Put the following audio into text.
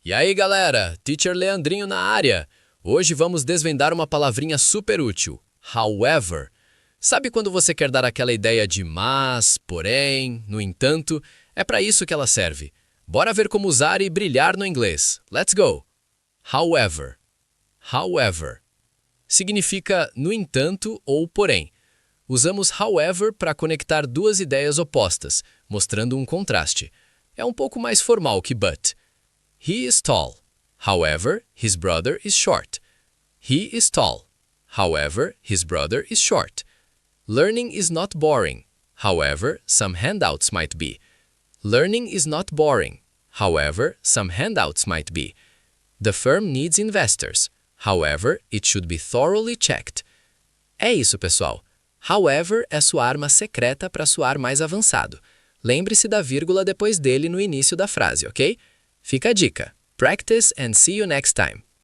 E aí, galera? Teacher Leandrinho na área. Hoje vamos desvendar uma palavrinha super útil, however. Sabe quando você quer dar aquela ideia de mas, porém, no entanto? É para isso que ela serve. Bora ver como usar e brilhar no inglês. Let's go! However. However. Significa no entanto ou porém. Usamos however para conectar duas ideias opostas, mostrando um contraste. É um pouco mais formal que but. He is tall. However, his brother is short. He is tall. However, his brother is short. Learning is not boring. However, some handouts might be. Learning is not boring. However, some handouts might be. The firm needs investors. However, it should be thoroughly checked. É isso, pessoal. However é sua arma secreta para soar mais avançado. Lembre-se da vírgula depois dele no início da frase, ok? Fica a dica. Practice and see you next time.